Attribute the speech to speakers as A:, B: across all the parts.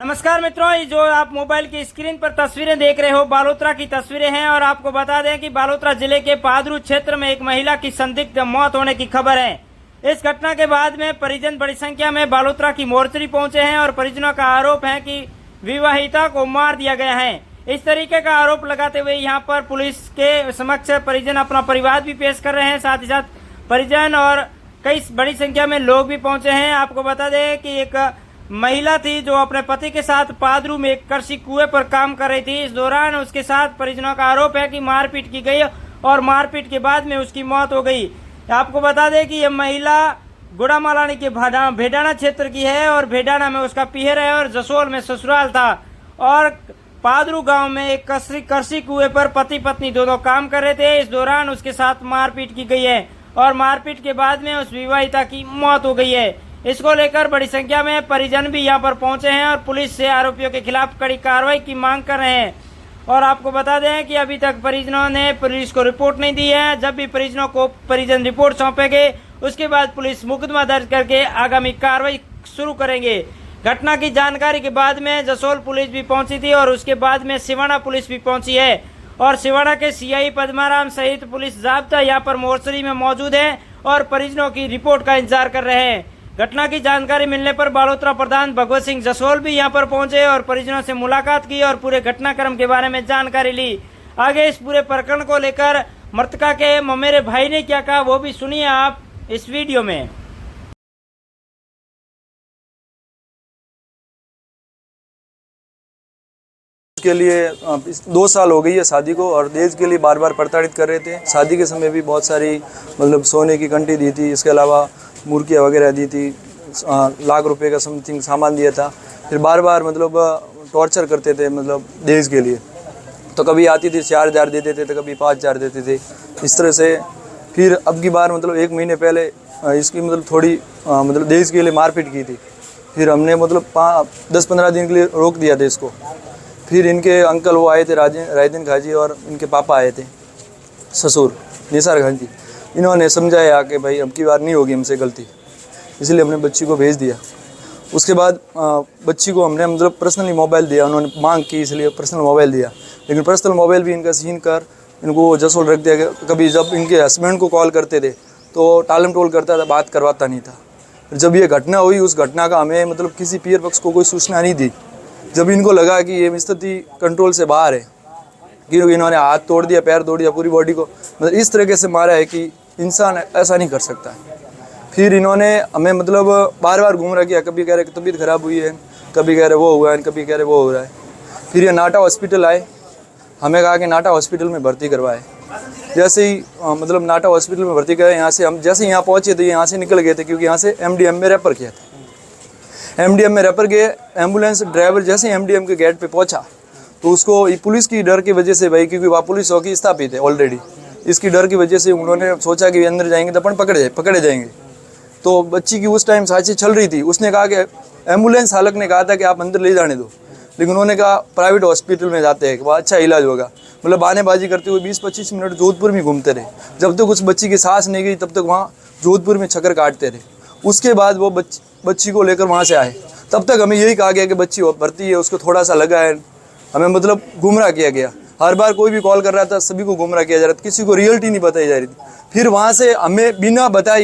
A: नमस्कार मित्रों, ये जो आप मोबाइल की स्क्रीन पर तस्वीरें देख रहे हो बालोतरा की तस्वीरें हैं। और आपको बता दें कि बालोतरा जिले के पादरू क्षेत्र में एक महिला की संदिग्ध मौत होने की खबर है। इस घटना के बाद में परिजन बड़ी संख्या में बालोतरा की मोर्चरी पहुंचे हैं और परिजनों का आरोप है कि विवाहिता को मार दिया गया है। इस तरीके का आरोप लगाते हुए यहाँ पर पुलिस के समक्ष परिजन अपना परिवार भी पेश कर रहे हैं। साथ ही साथ परिजन और कई बड़ी संख्या में लोग भी पहुंचे हैं। आपको बता दें कि एक महिला थी जो अपने पति के साथ पादरू में एक कृषि कुएं पर काम कर रही थी। इस दौरान उसके साथ परिजनों का आरोप है कि मारपीट की गई और मारपीट के बाद में उसकी मौत हो गई। आपको बता दें कि यह महिला गुड़ामालानी के भेडाना क्षेत्र की है और भेडाना में उसका पीहर है और जसोल में ससुराल था। और पादरू गांव में एक कृषि कुएं पर पति पत्नी दोनों काम कर रहे थे। इस दौरान उसके साथ मारपीट की गई है और मारपीट के बाद में उस विवाहिता की मौत हो गई है। इसको लेकर बड़ी संख्या में परिजन भी यहां पर पहुंचे हैं और पुलिस से आरोपियों के खिलाफ कड़ी कार्रवाई की मांग कर रहे हैं। और आपको बता दें कि अभी तक परिजनों ने पुलिस को रिपोर्ट नहीं दी है। जब भी परिजनों को परिजन रिपोर्ट सौंपेंगे उसके बाद पुलिस मुकदमा दर्ज करके आगामी कार्रवाई शुरू करेंगे। घटना की जानकारी के बाद में जसोल पुलिस भी पहुंची थी और उसके बाद में सिवाना पुलिस भी पहुंची है और सिवाना के सीआई पद्माराम सहित पुलिस जाब्ता यहाँ पर मोर्चरी में मौजूद है और परिजनों की रिपोर्ट का इंतजार कर रहे हैं। घटना की जानकारी मिलने पर बालोतरा प्रधान भगवत सिंह जसोल भी यहां पर पहुंचे और परिजनों से मुलाकात की और पूरे घटनाक्रम के बारे में जानकारी ली। आगे इस पूरे प्रकरण को लेकर मृतका के ममेरे भाई ने क्या कहा वो भी सुनिए आप इस वीडियो में।
B: के लिए 2 साल हो गई है शादी को और दहेज के लिए बार बार प्रताड़ित कर रहे थे। शादी के समय भी बहुत सारी सोने की कंठी दी थी, इसके अलावा मुर्गियाँ वगैरह दी थी, लाख रुपए का समथिंग सामान दिया था। फिर बार बार टॉर्चर करते थे दहेज के लिए। तो कभी आती थी 4,000 देते थे तो कभी 5,000 देते थे। इस तरह से फिर अब की बार 1 महीने पहले इसकी थोड़ी दहेज के लिए मारपीट की थी। फिर हमने 10-15 दिन के लिए रोक दिया था इसको। फिर इनके अंकल वो आए थे रायदीन खाजी और इनके पापा आए थे ससुर निसार खान जी। इन्होंने समझाया कि भाई अब की बार नहीं होगी हमसे गलती, इसलिए हमने बच्ची को भेज दिया। उसके बाद बच्ची को हमने पर्सनली मोबाइल दिया। उन्होंने मांग की इसलिए पर्सनल मोबाइल दिया, लेकिन पर्सनल मोबाइल भी इनका सीन कर इनको जसोल रख दिया। कभी जब इनके हस्बैंड को कॉल करते थे तो टालम टोल करता था, बात करवाता नहीं था। जब ये घटना हुई उस घटना का हमें किसी पीर पक्ष को कोई सूचना नहीं दी। जब इनको लगा कि ये स्थिति कंट्रोल से बाहर है, क्योंकि इन्होंने हाथ तोड़ दिया, पैर तोड़ दिया, पूरी बॉडी को इस तरीके से मारा है कि इंसान ऐसा नहीं कर सकता। फिर इन्होंने हमें बार बार घूम रहा किया। कभी कह रहे कि तबीयत खराब हुई है, कभी कह रहे वो हुआ है, कभी कह रहे वो हो रहा है। फिर ये नाटा हॉस्पिटल आए, हमें कहा कि नाटा हॉस्पिटल में भर्ती करवाए। जैसे ही नाटा हॉस्पिटल में भर्ती कराए, यहाँ से हम जैसे यहाँ पहुँचे तो यहाँ से निकल गए थे, क्योंकि यहाँ से MDM में रेफर किया था। MDM में रेफर गए। एम्बुलेंस ड्राइवर जैसे ही MDM के गेट पे पहुंचा तो उसको पुलिस की डर की वजह से, भाई क्योंकि वहाँ पुलिस चौकी स्थापित है ऑलरेडी, इसकी डर की वजह से उन्होंने सोचा कि अंदर जाएंगे तो अपन पकड़े जाएंगे। तो बच्ची की उस टाइम सांसें चल रही थी। उसने कहा कि एम्बुलेंस चालक ने कहा था कि आप अंदर ले जाने दो, लेकिन उन्होंने कहा प्राइवेट हॉस्पिटल में जाते हैं, वहाँ अच्छा इलाज होगा। बहानेबाजी करते हुए 20-25 मिनट जोधपुर में घूमते रहे। जब तक उस बच्ची की सांस नहीं गई तब तक वहाँ जोधपुर में चक्कर काटते रहे। उसके बाद वो बच्ची को लेकर वहाँ से आए। तब तक हमें यही कहा गया कि बच्ची भर्ती है, उसको थोड़ा सा लगा है। हमें गुमराह किया गया। हर बार कोई भी कॉल कर रहा था सभी को गुमराह किया जा रहा था, किसी को रियलिटी नहीं बताई जा रही थी। फिर वहाँ से हमें बिना बताए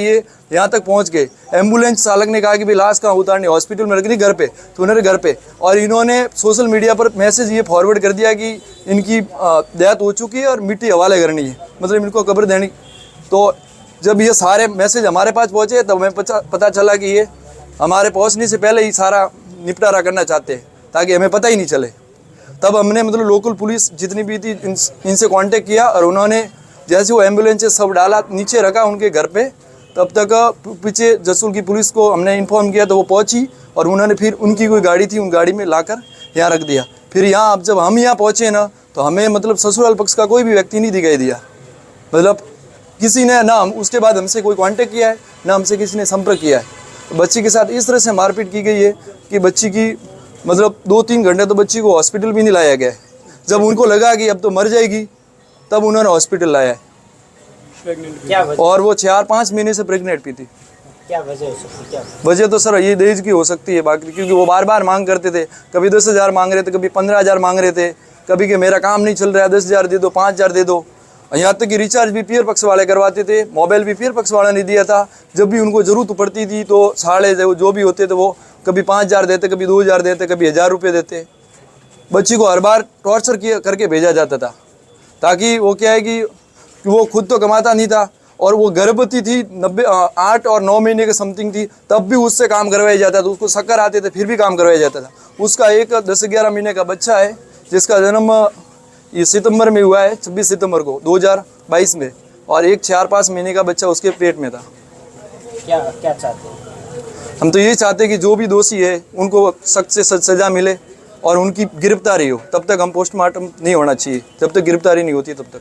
B: यहाँ तक पहुँच गए। एम्बुलेंस चालक ने कहा कि भाई लाश कहाँ उतारनी, हॉस्पिटल में रखनी घर पे, तो उन्होंने घर पे। और इन्होंने सोशल मीडिया पर मैसेज ये फॉरवर्ड कर दिया कि इनकी डेथ हो चुकी है और मिट्टी हवाले करनी है, इनको कब्र देनी। तो जब ये सारे मैसेज हमारे पास पहुँचे तब हमें पता चला कि ये हमारे पहुँचने से पहले ही सारा निपटारा करना चाहते हैं ताकि हमें पता ही नहीं चले। तब हमने लोकल पुलिस जितनी भी थी इनसे कांटेक्ट किया और उन्होंने जैसे वो एम्बुलेंस से सब डाला नीचे रखा उनके घर पे। तब तक पीछे जसोल की पुलिस को हमने इन्फॉर्म किया तो वो पहुंची और उन्होंने फिर उनकी कोई गाड़ी थी, उन गाड़ी में लाकर यहाँ रख दिया। फिर यहाँ अब जब हम यहाँ पहुँचे ना तो हमें ससुराल पक्ष का कोई भी व्यक्ति नहीं दिखाई दिया। किसी ने ना उसके बाद हमसे कोई कॉन्टेक्ट किया है, ना हमसे किसी ने संपर्क किया है। तो बच्ची के साथ इस तरह से मारपीट की गई है कि बच्ची की 2-3 घंटे तो बच्ची को हॉस्पिटल भी नहीं लाया गया है। जब उनको लगा कि अब तो मर जाएगी तब उन्होंने हॉस्पिटल लाया है। और वो 4-5 महीने से प्रेग्नेंट भी थी।
A: क्या वजह हो सकती है, क्या
B: वजह तो सर ये दहेज की हो सकती है, बाकी क्योंकि वो बार बार मांग करते थे, कभी 10,000 मांग रहे थे, कभी 15,000 मांग रहे थे, कभी कि मेरा काम नहीं चल रहा है 10,000 दे दो, 5,000 दे दो। यहाँ तक कि रिचार्ज भी पीयर पक्ष वाले करवाते थे, मोबाइल भी पीयर पक्ष वाला नहीं दिया था। जब भी उनको ज़रूरत पड़ती थी तो साढ़े जो भी होते थे वो कभी 5,000 देते, कभी 2,000 देते, कभी 1,000 रुपये देते। बच्ची को हर बार टॉर्चर किया करके भेजा जाता था, ताकि वो क्या है कि वो खुद तो कमाता नहीं था और वो गर्भवती थी, 8 और 9 महीने के समथिंग थी, तब भी उससे काम करवाया जाता था। उसको शक्कर आते थे फिर भी काम करवाया जाता था। उसका एक 10-11 महीने का बच्चा है जिसका जन्म ये सितंबर में हुआ है, 26 सितंबर को 2022 में, और एक 4-5 महीने का बच्चा उसके पेट में था।
A: क्या क्या चाहते हैं?
B: हम तो ये चाहते हैं कि जो भी दोषी है उनको सख्त से सख्त सज़ा मिले और उनकी गिरफ्तारी हो। तब तक हम पोस्टमार्टम नहीं होना चाहिए, जब तक गिरफ्तारी नहीं होती तब तक।